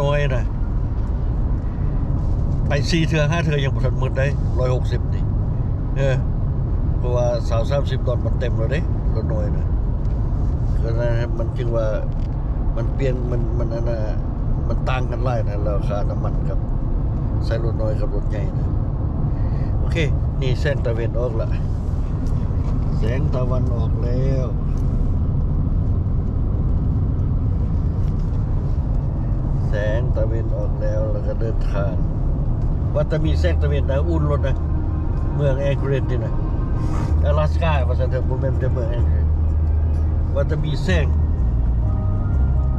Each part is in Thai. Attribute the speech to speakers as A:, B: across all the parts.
A: น้อยนะไป4 เทื่อ 5 เทื่อยังบ่ทันหมดได้160นี่เพราะว่า20-30ตอนมันเต็มแล้วเด้รถน้อยนะก็นั้นมันจึงว่ามันเปลี่ยนมันอันน่ะมันต่างกันหลายนะราคาน้ำมันครับใช้รถน้อยกับรถใหญ่นะโอเคนี่แสงตะวันออกละแสงตะวันออกแล้วแสงตะวันออกแล้วแล้วก็เดินทางว่าจะมีแสงตะวันนะอุ่นรถนะเมืองแองเกรดนี่นะอลาสก้าภาษาเถอะผมเป็นเมืองแองเกรดว่าจะมีแสง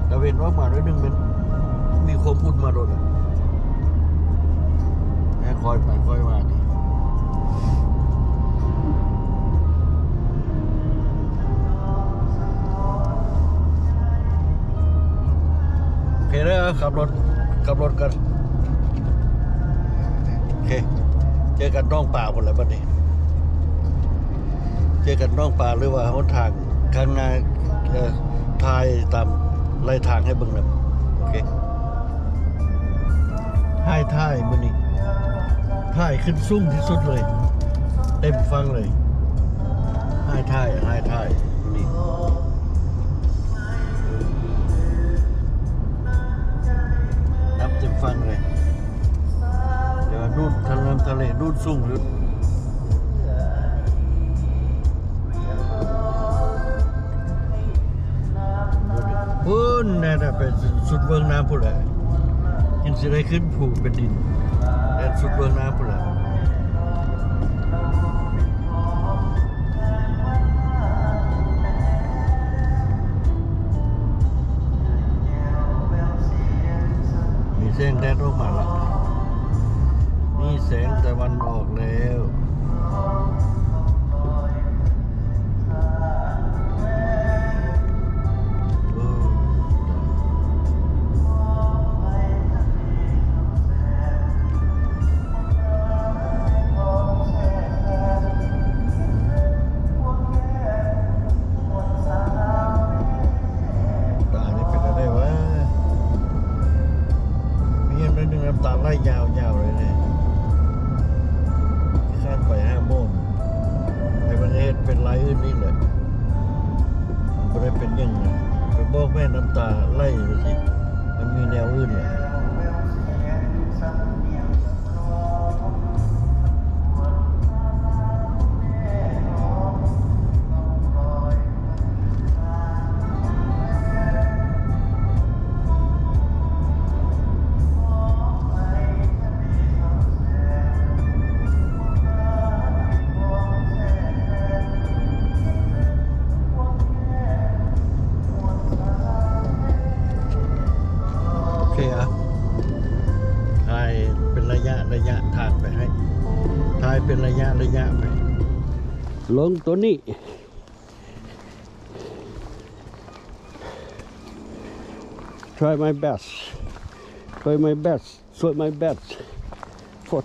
A: ตะวันออกมาด้วยนึงมันมีความอุ่นมาโดนนะคอยไปคอยมาดิโอเคแล้วขับรถกันโอเคเจอกันน้องป่าหมดแล้วบัดนี้เจอกันน้องป่าหรือว่าหนทางข้างหน้าทายตามไล่ทางให้เบิ่งแล้วโอเคท่ายมื้อนี้ท่ายขึ้นสูงที่สุดเลยเต็มฟังเลยท่ายมื้อนี้นับเต็มฟังเลยเดี๋ยวดูทะเลดูสูงหรือพุ่นน่ะไปสุดเบื้องน้ำพุ่นแหละยังสิได้ขึ้นภูเป็นดินแต่สุดเบื้องน้ำพุ่นแหละมีแสงแดดออกมาละมีแสงตะวันออกแล้วตาไล่ยาวเลยเนี่ยข้ามไป5 โมงไอ้ประเทศเป็นไรอื่นนี่แหละไม่ได้เป็นยังไงไปบอกแม่น้ำตาไล่ไปสิมันมีแนวอื่นแหละถ่ายเป็นระยะทางไปให้ถ่ายเป็นระยะไปลงตัวนี้try my best 14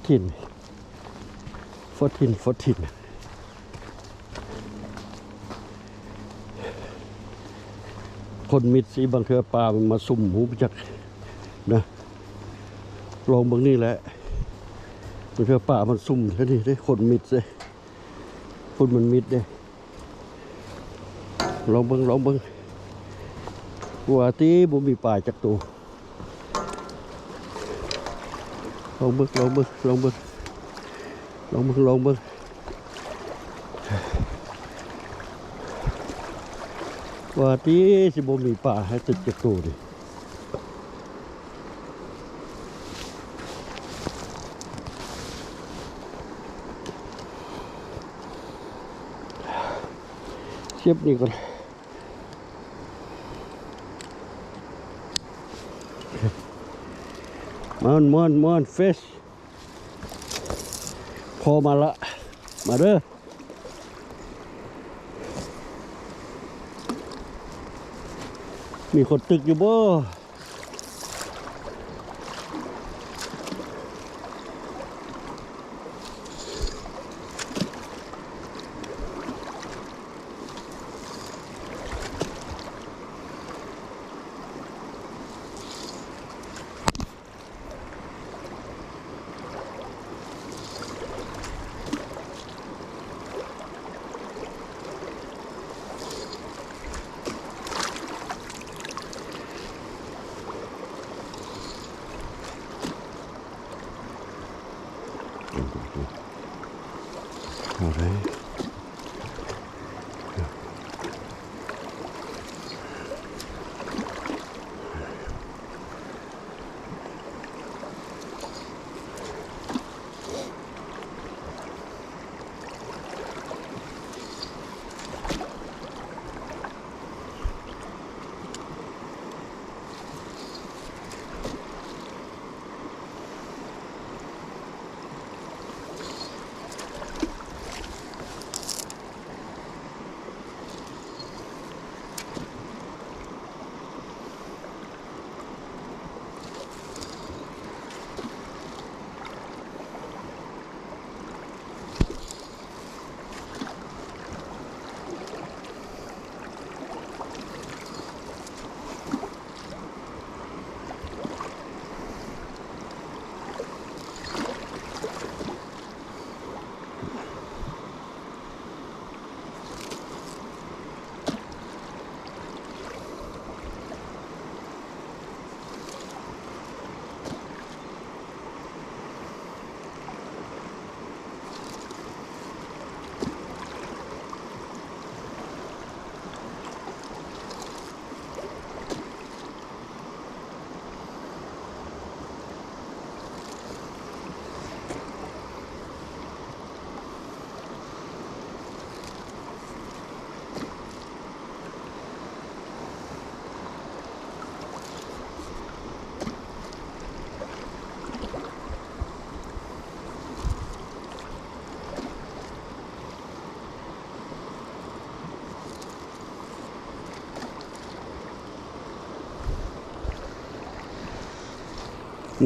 A: คนมิดสีบางเทือปลามันมาสุ่มหูไปจากนะลองเบิ่งนี่แหละบางเทือป่ามันสุ่มแค่นี้ได้คนมิดเลยคนมันมิดเลยลองเบิ่งว่าที่บ่มีป่าจักตัวลองเบิ่งว่าที่สิบ่มีป่าให้ติดจักตัวดิเทียบนี่ก่อนมันเฟสพอมาละมาเด้อมีคนตึกอยู่บ่ เอาได้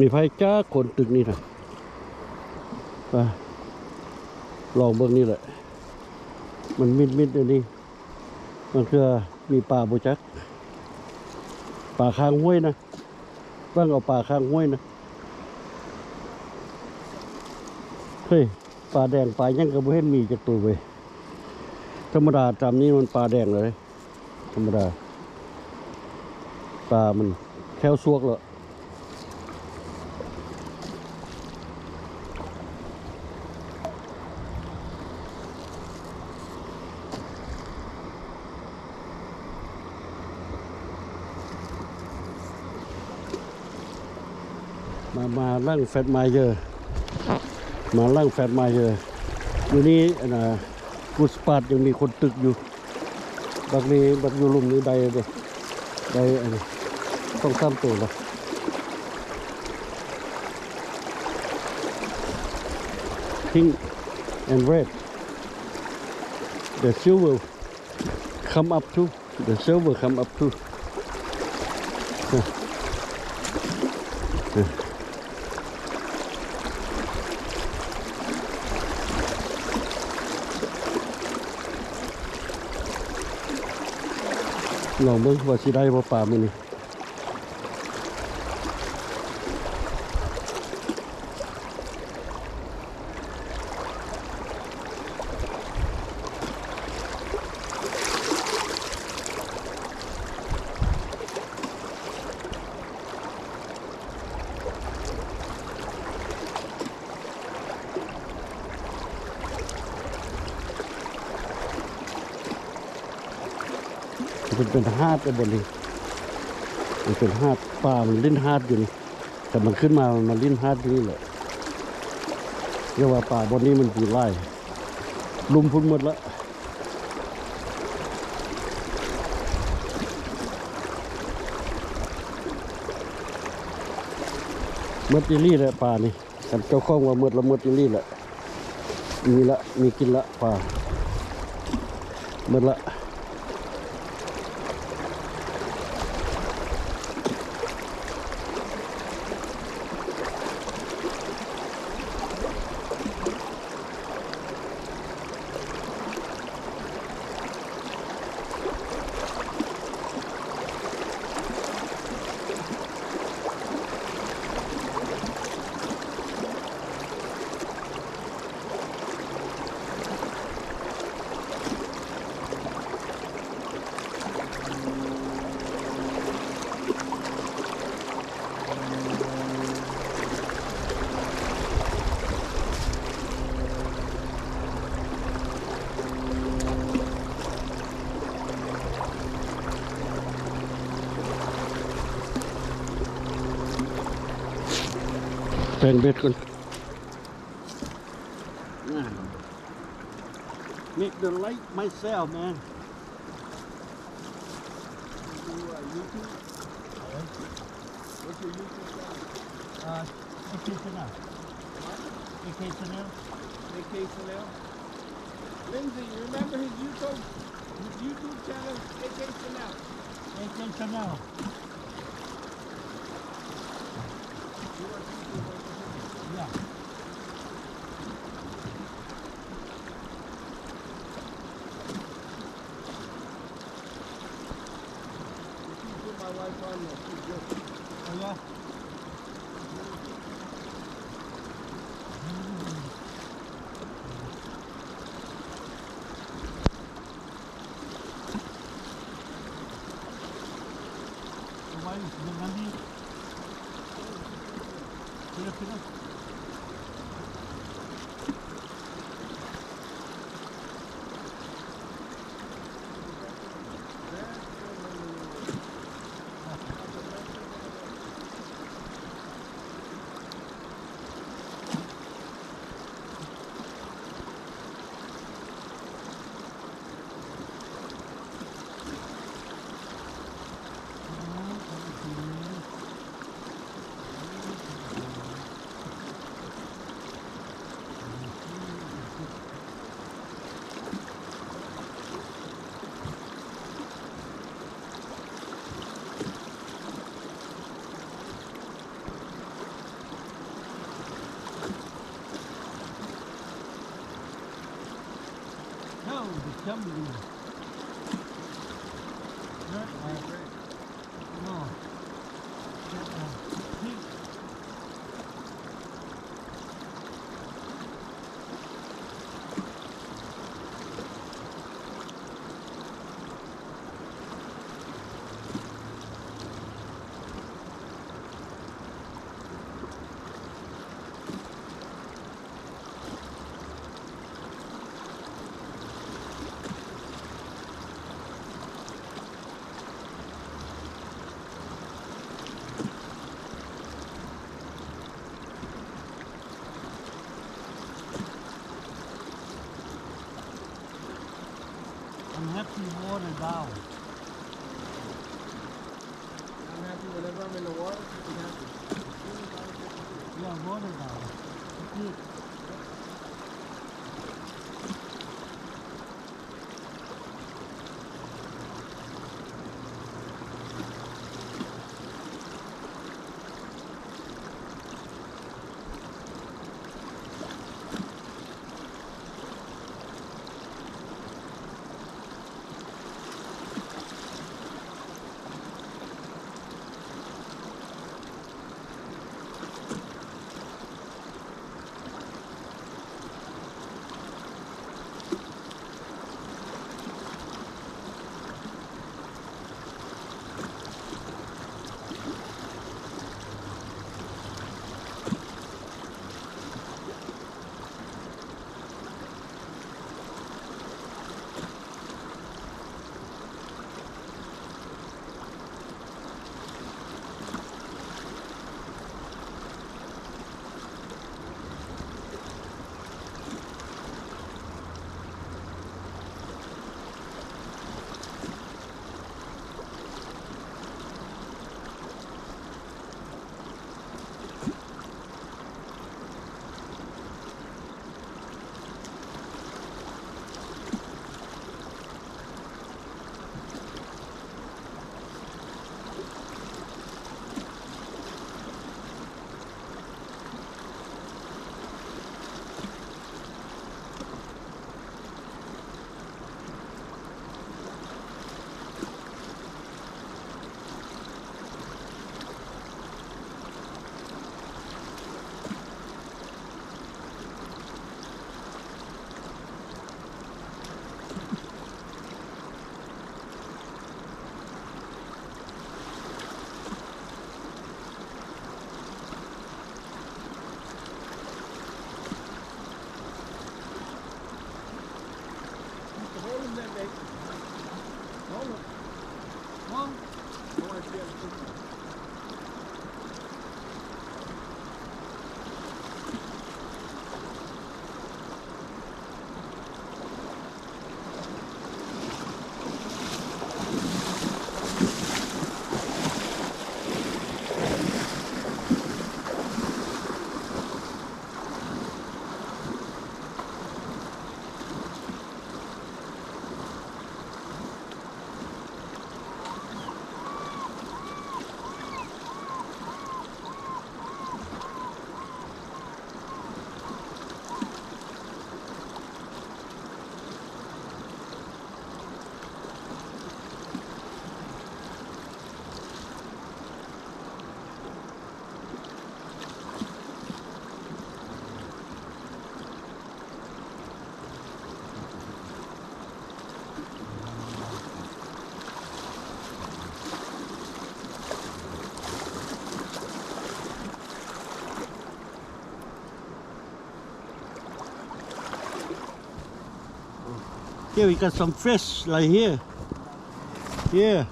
A: มีไฟจ้าคนตึกนี่นะไปลองเบิ่งนี่แหละมันมิดๆอันนี้มันคือมีป่าบ่จักป่าข้างห้วยนะว่างเอาป่าข้างห้วยนะเฮ้ยป่าแดงป่ายังก็บ่เห็นมีจักตัวเว้ยธรรมดาตามนี้มันป่าแดงเลยธรรมดาป่ามันแค่วซวกแล้วมาลั่งแฟตไมเยอร์มาลั่งแฟตไมเยอร์อยู่นี่กูสปาดยังมีคนตึกอยู่บักนี้บักอยู่ลุ่มนี้ได้ต้องซ้ำตัวละ Pink and red the silver come up too the silver come up tooลองเบิ่งว่าสิได้บ่ป่ามื้อนี้มันเป็นหาดไอ้บนนี้มันเป็นหาดป่ามันลิ้นหาดอยู่นี่แต่มันขึ้นมามันลิ้นหาดอยู่นี่แหละเรียกว่าป่าบนนี้มันปีไร่ลุมพุ่นหมดละเมื่อตีรี่แหละป่านี่กันเจ้าของว่าเมื่อตีรี่แหละมีกินละป่าเมื่อละ แปลงเบ็ดก่อน Make the light myself, man.
B: Do YouTube? What's your YouTube channel?
A: AK Channel. AK Channel.
B: AK Chanel? Lindsay, you remember his YouTube channel? AK Chanel.
A: AK Channel. Yeah.
B: Put my wife on there. She's good.
A: Oh, yeah. Why is the Nandi? Filipino? No, the jumbly. No. Pink. I'm happy water down.
B: I'm happy whenever I'm in the water. I'm happy.
A: Yeah, water down. Good. Here we got some fish like here. Here.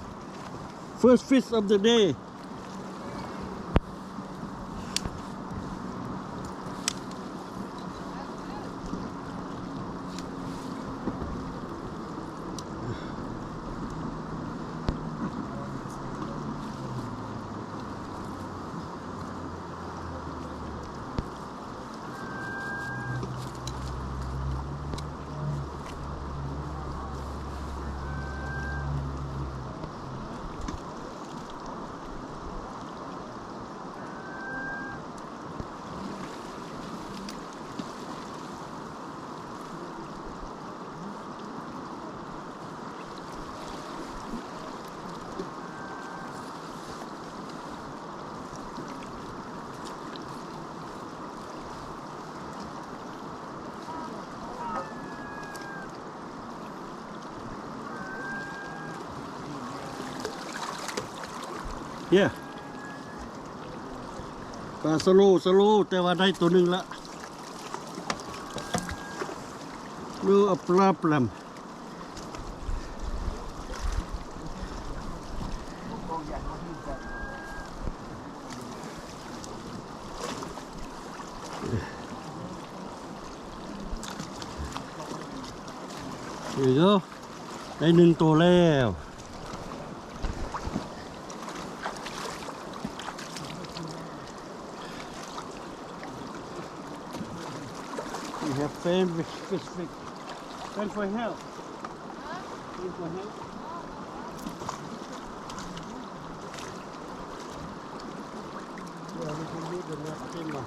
A: First fish of the day. Yeah. ปลาสโลแต่ว่าได้ตัวหนึ่งละ No problem. There you go. ได้หนึ่งตัวแล้ว We have friends with specific. Thanks for help. Thanks for help. Yeah, we can do the next thing now.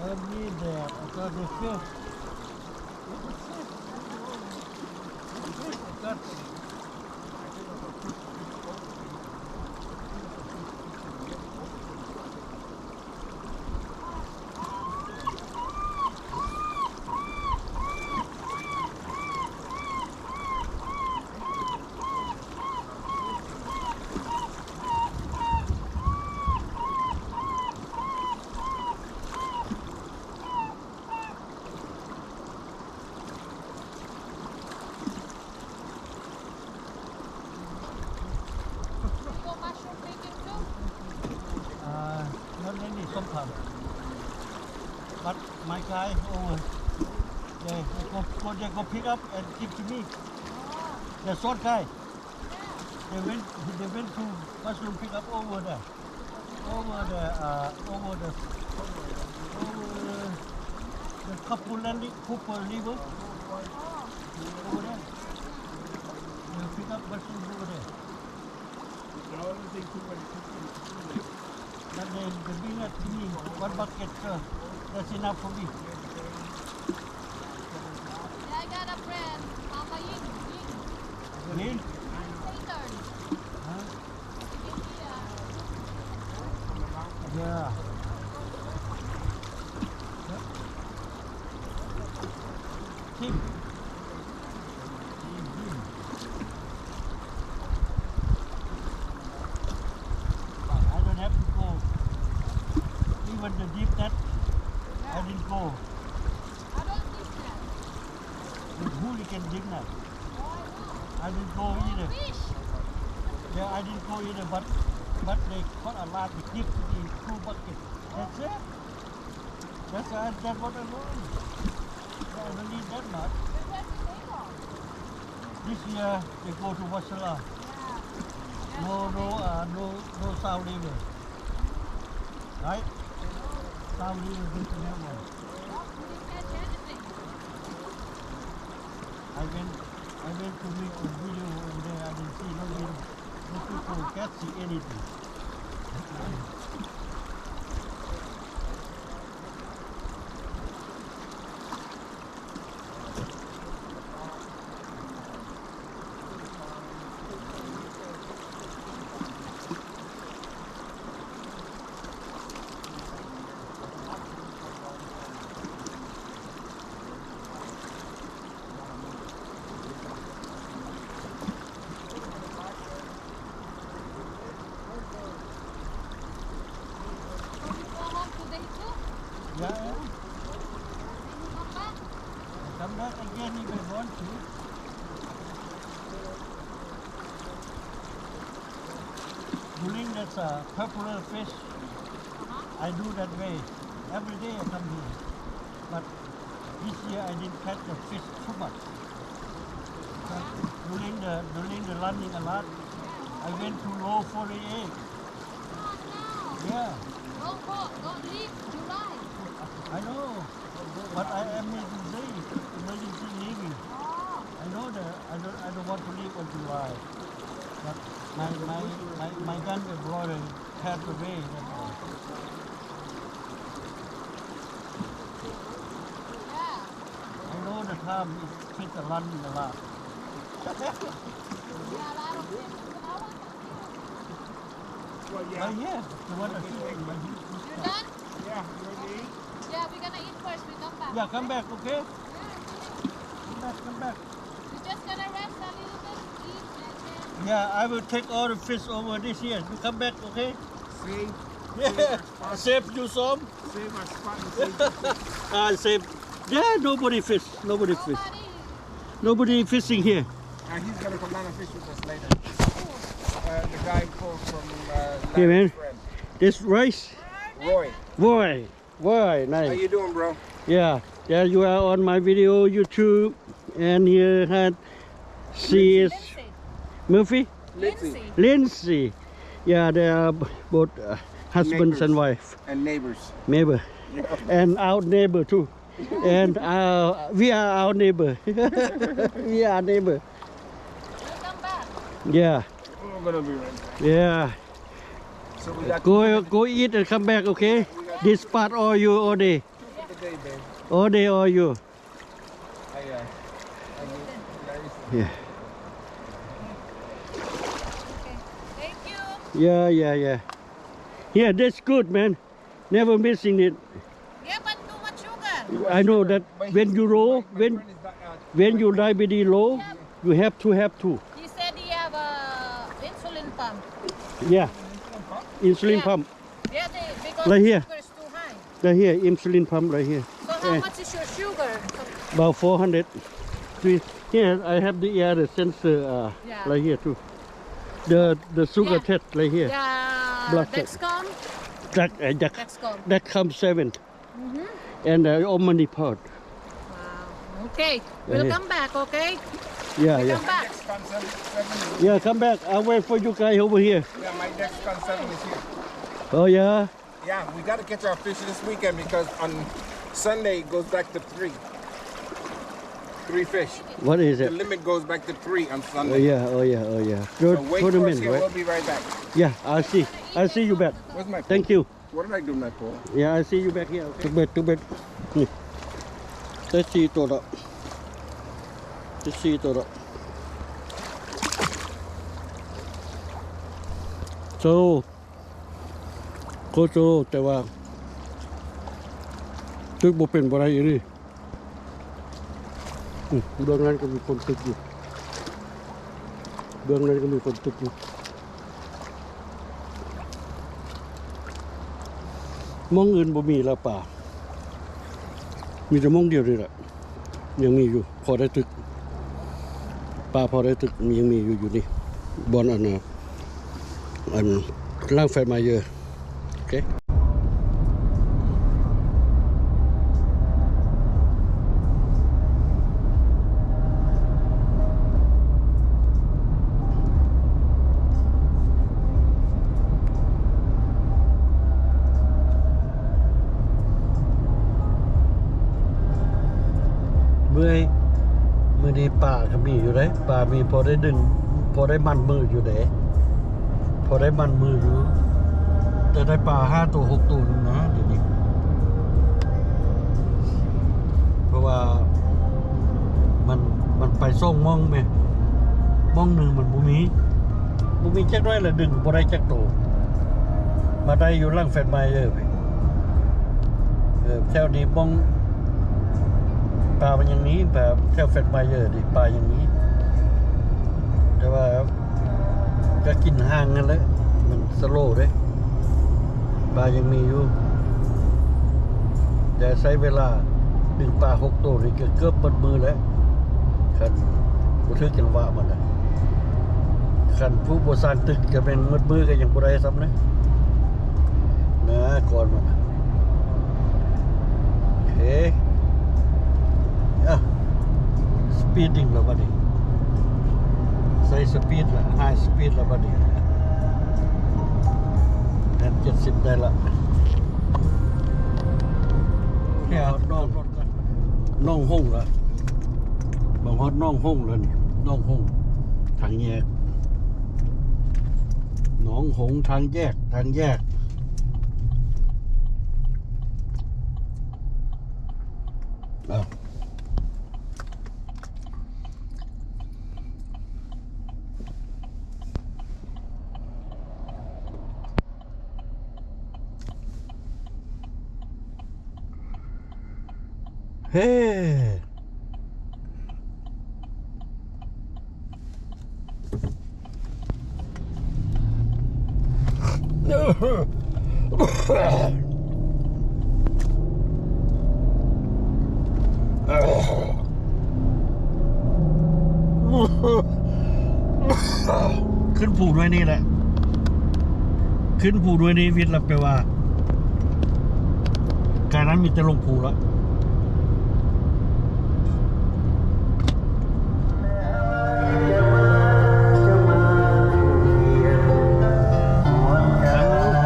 A: I need that. I got the fish. I got not many sometimes. But my guy over, they go pick up and give to me. The short guy. They went to mushroom pick up over there. Over the Kapulandi Cooper River. Over there. They pick up mushroom over there. But they bring it to me, 1 bucket, that's enough for me.
C: Yeah, I got a friend, Mama Ying.
A: Ying?
C: Saturn.
A: Huh?
C: Yeah.
A: Yeah. Tim. I don't have to go. Even the deep net, I didn't go.
C: I don't think that.
A: With hooligan deep net.
C: Oh,
A: I didn't go
C: I
A: either.
C: know. Fish.
A: Yeah, I didn't go either, but they caught a lot with deep in 2 buckets. That's it. That's what I want. I don't need that much.
C: But where's the name of?
A: This year they go to Wasilla.
C: Yeah.
A: No South River. Right? South River is the next one.
C: Well, we didn't catch anything.
A: I went to make a video and there I didn't see no people catching anything.
D: Yeah.
C: Come back.
D: Come back again if I want to. During that popular fish, I do that way. Every day I come here. But this year I didn't catch the fish too much. But during the running a lot, I went to low 48. Yeah,
C: Don't go. Don't leave July.
D: I know. But I am emergency leaving.
C: Oh.
D: I know that I don't want to leave on July. But my younger brother passed away. That's all.
C: Yeah.
D: I know the time is fit to run a lot.
C: Yeah, a lot of fish.
B: Well,
D: But yeah, the one that
C: You done?
B: Yeah, you ready?
C: Yeah, we're gonna eat first. We come back.
D: yeah, come back, okay?
C: Yeah.
D: Come back.
C: We're just gonna rest a little bit, eat, and then...
D: Yeah, I will take all the fish over this year. You come back, okay?
B: Save.
D: Yeah, save you some.
B: Save our spot and save
D: Save. Yeah, nobody fish. Nobody fish. Nobody fishing here.
B: he's going to come down and fish with us later. The guy from
D: Hey, man.
B: Larry's friend.
D: This rice.
B: Roy.
D: Boy,
B: How
D: nice.
B: you doing, bro?
D: Yeah, you are on my video YouTube, and here had she is Murphy, Lindsay. Yeah, they are both husbands and wife,
B: And neighbors.
D: neighbor, and our neighbor too. And we are our neighbor. We are neighbor.
C: We'll come back.
D: Yeah,
B: We're going to be right back.
D: yeah.
B: So we got
D: Go eat and come back, okay? This part all you all day.
B: the day, babe.
D: All day all you.
B: I Larry's
D: Yeah.
C: Okay. Thank you.
D: Yeah. Yeah, that's good, man. Never missing it.
C: Yeah, but too much sugar.
D: I know that when you roll,
B: My friend is back out.
D: when your diabetes low, you have to.
C: He said he have a insulin pump.
D: Yeah, insulin
C: Yeah.
D: pump.
C: Yeah, because
D: Right
C: the
D: here.
C: sugar is too high.
D: Right here, insulin pump right here.
C: So how much is your sugar?
D: About 400. Here, I have the sensor
C: Yeah.
D: right here too. The sugar
C: Yeah.
D: test right here.
C: Yeah,
D: Blood test.
C: Dexcom. Dexcom.
D: That comes 7. And Omnipod.
C: Wow. Okay, we'll
D: Yeah.
C: come back, okay?
D: Yeah.
C: Come back.
B: Dexcom 7
D: Yeah, come back. I'll wait for you guys over here.
B: Yeah, my Dexcom 7 is here.
D: Oh yeah.
B: Yeah, we got to catch our fish this weekend because on Sunday it goes back to 3. 3 fish.
D: What is
B: The
D: it?
B: limit goes back to 3 on Sunday.
D: Oh yeah.
B: So wait for us
D: Tournament,
B: here.
D: right?
B: We'll be right back.
D: Yeah, I'll see you back.
B: Where's my pole?
D: Thank you.
B: What did I do with my pole?
D: Yeah, I see you back here. Okay. Too bad. นี่ได้4ตัวแล้วได้4ตัวแล้วโคโจแต่ว่าตึกบ่เป็นบ่ได้อีนี่เบื้องนั้นก็มีคนตึกอยู่เบื้องนั้นก็มีคนตึกอยู่มองอื่นบ่มีแล้วป่ามีแต่มองเดียวนี่แหละยังมีอยู่พอได้ตึกป่าพอได้ตึกยังมีอยู่นี่บอนอันล่างแฟนมาเยอะโอเคมื้อนี้ป่าก็มีอยู่เด้ป่ามีพอได้ดึงพอได้มันมืออยู่เด้พอได้มันมืออยู่แต่ได้ป่า5ตัว6ตัวนึงนะเดี๋ยวนี้เพราะว่ามันไปส่งมองแม่มองหนึงมันบ่มีจักน้อยละดึงบ่ได้จักตัวมาได้อยู่หลังแฟนไมเออแถวนี้มองปลามันอย่างนี้แบบแค่เฟดไมเยอร์ดิปลาอย่างนี้แต่ว่าก็กินห่างกันเลยมันสโลว์เด้ปลายังมีอยู่
A: แต่ใช้เวลาถึงปลา6โตนี่ก็เกือบหมดมือแล้วคันบ่ถึกจังหวะมันน่ะคันผู้บ่สร้างตึกก็เป็นหมดมือก็ยังบ่ได้ซ้ำนะก่อนมันโอเคspeeding แล้วบัดนี้ใส่สปีดละ high speed แล้วบัดนี้70ได้ละแค่น้องรถกันน้องห้องละบางฮอดน้องห้องแล้วนี่น้องห้องทางแยกหนองหงทางแยกอ้าวเฮ้ ขึ้นผูด้วยนี่แหละขึ้นผูด้วยนี่วิทย์แล้วแปลว่าการนั้นมีแต่ลงผูแล้ว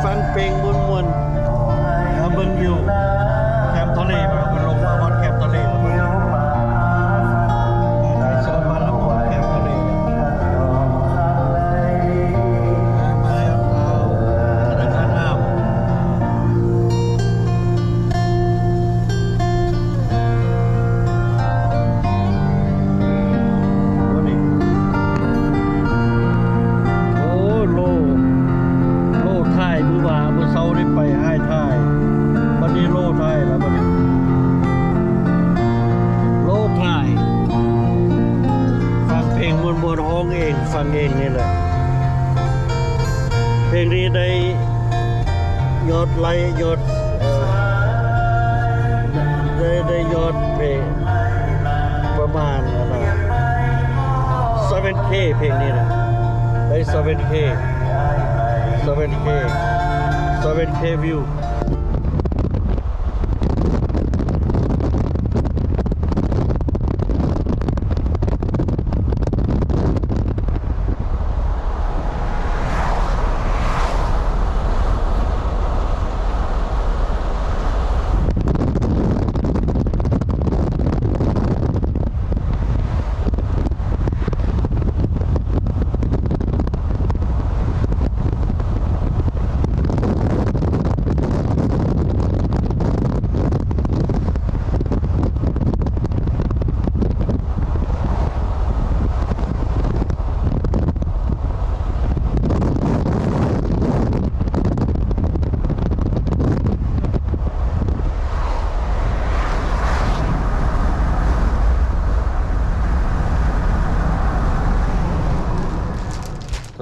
A: ฟังเพลงมวนๆแล้วเบิ่งอยู่แคมป์ทะเลมันเป็นลงมาฮอดแคมป์ทะเลแล้วมันได้เชิญมาแล้วแคมป์ทะเลมาแล้วเอาธนาคารอ้าวไปให้ท่ายบัดนี้โลท่ายแล้วบัดนี้โลท่ายฟังเพลงมวนๆห้องเองฟังเองนี่แหละเพลงนี้ได้ยอดไลค์ยอดได้ยอดเพลงประมาณอะไร 7K เพลงนี้นะได้ 7K view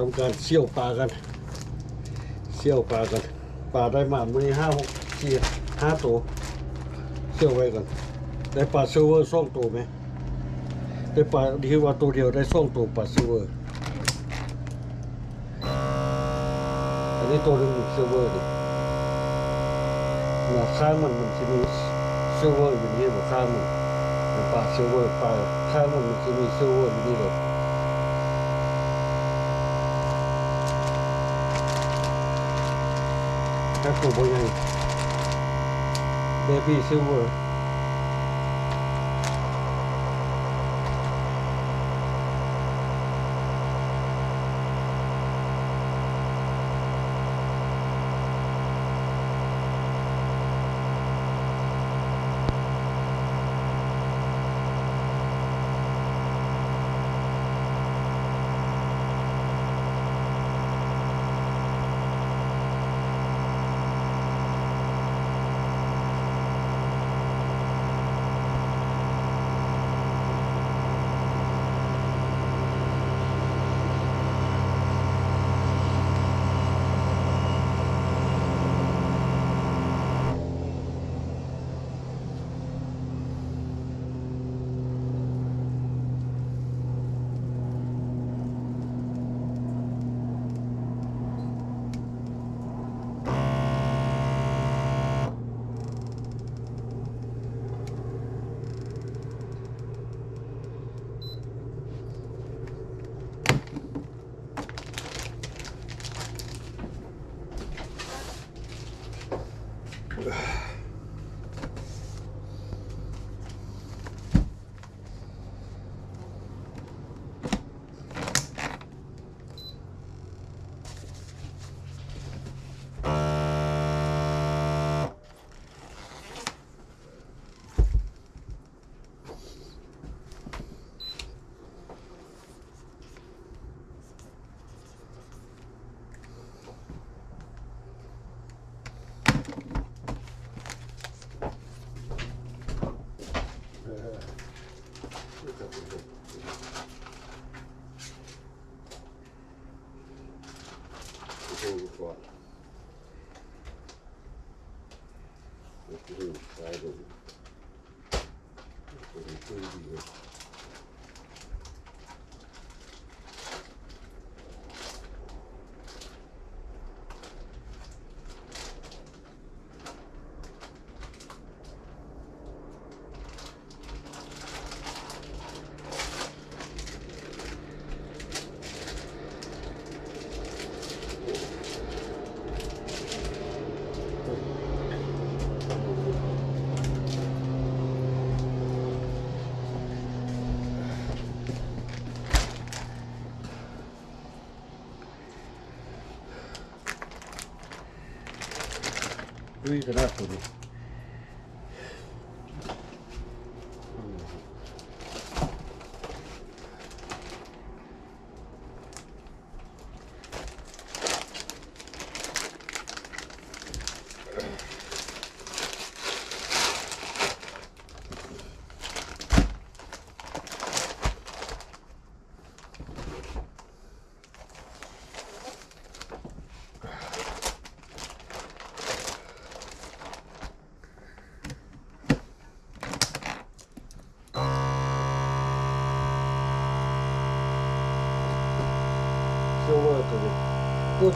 A: ทำการเสี่ยวปลากันปลาได้มามื้อนี้5 ตัวเสี่ยวไว้กันได้ปลาซิลเวอร์2ตัวไหมได้ปลาที่ว่าตัวเดียวได้2ตัวปลาซิลเวอร์อันนี้ตัวนึงซิลเวอร์ดิหน้าข้างมันสิมีซิลเวอร์อยู่นี่บ่ข้างมันปลาซิลเวอร์ปลาข้างมันสิมีซิลเวอร์อยู่นี่เลยถ้าตัวบ่ใหญ่ Baby Silver Luiขนาดตัวนี้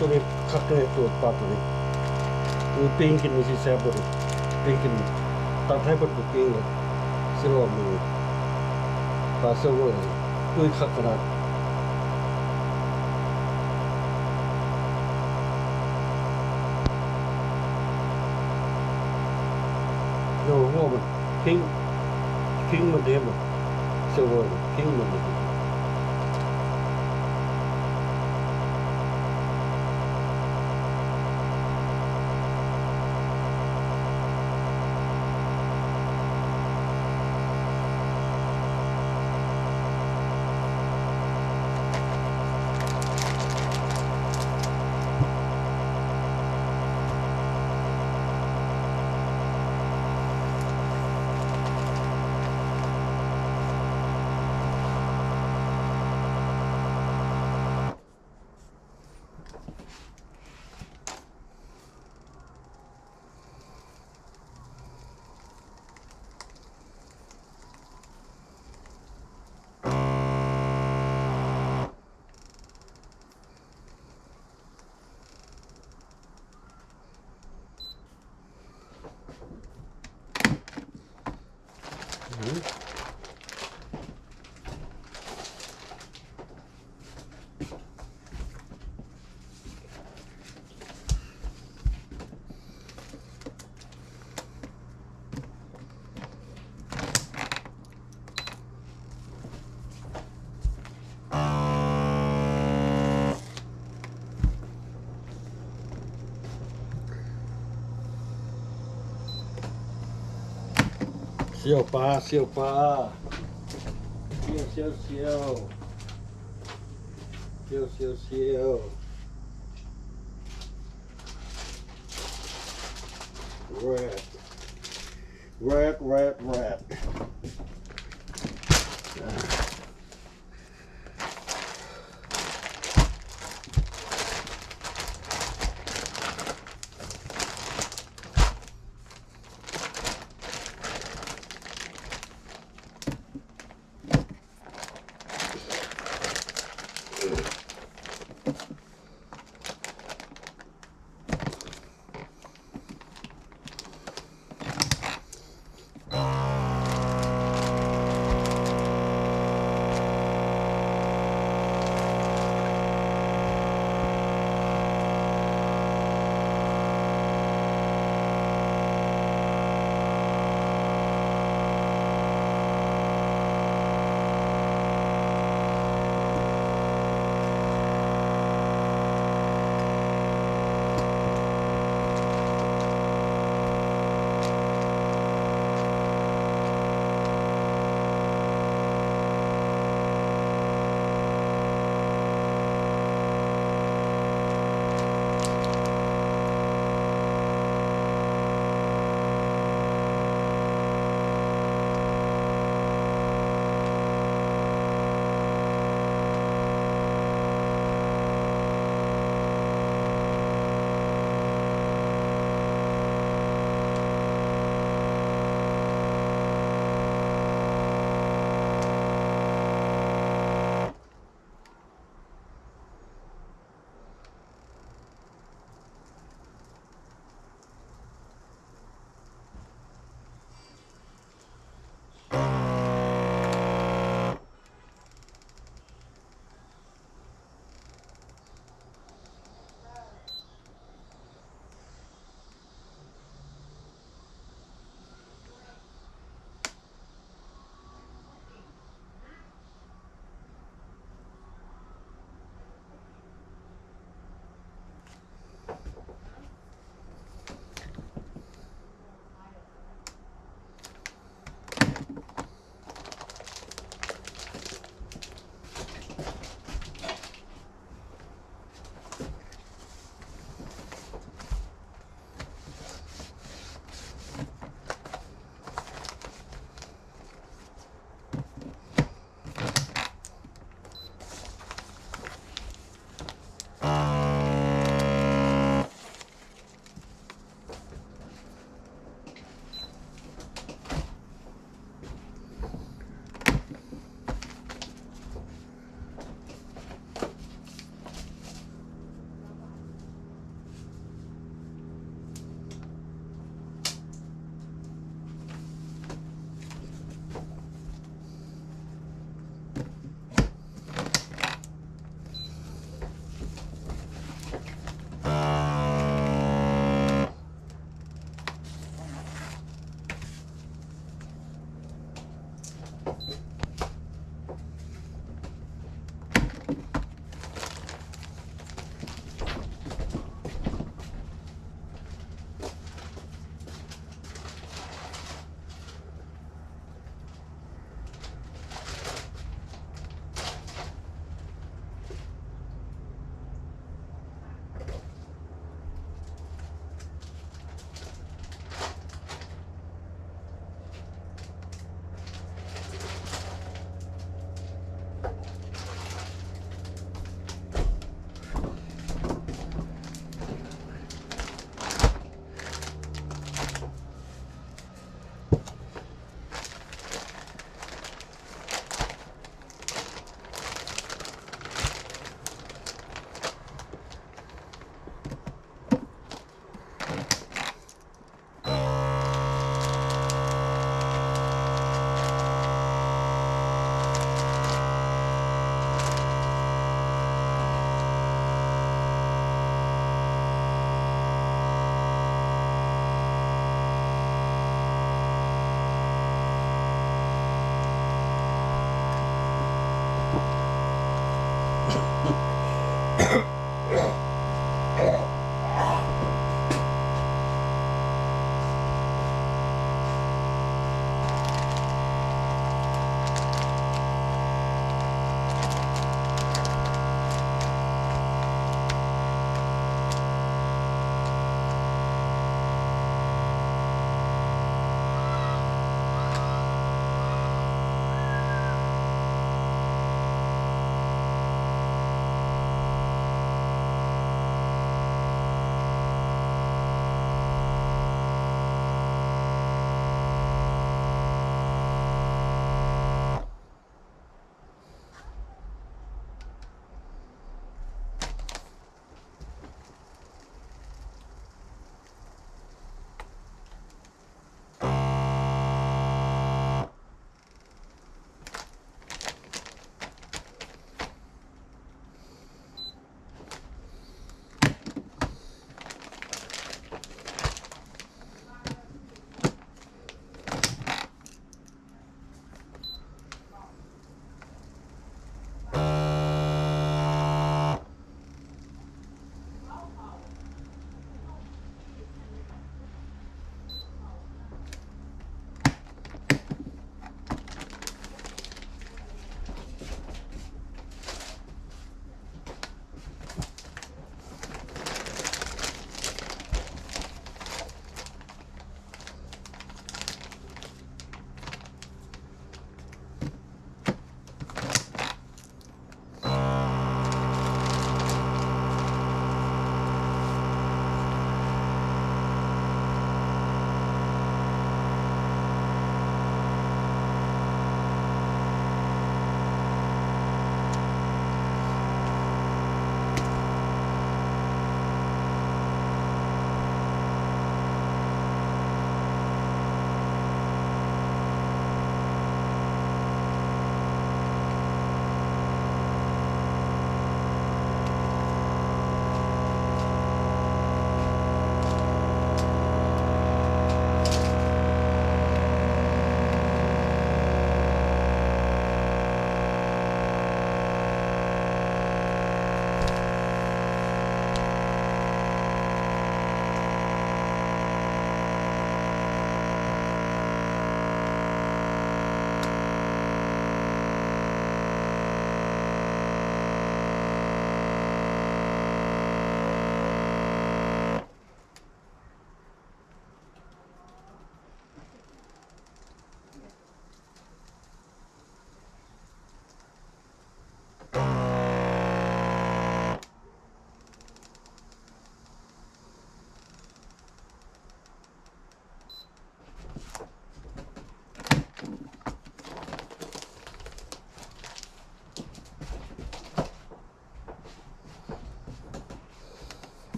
A: ตัวนี้คักเลยตัวปลาตัวนี้คือปิ้งกินมันสิแซ่บบ่ดิปิ้งกินตัดให้เบิดปิ้งเลยสิว่ามือปลาเซอร์เวอร์ตุ้ยคักขนาดโน้ว่ามันคิงมันเด้มันเซอร์เวอร์คิงมันเสี่ยวปลาเสี่ยวปลาเสี่ยวเสี่ยวเสี่ยวเสี่ยวเสี่ยวเสี่ยว rat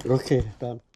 A: โอเค done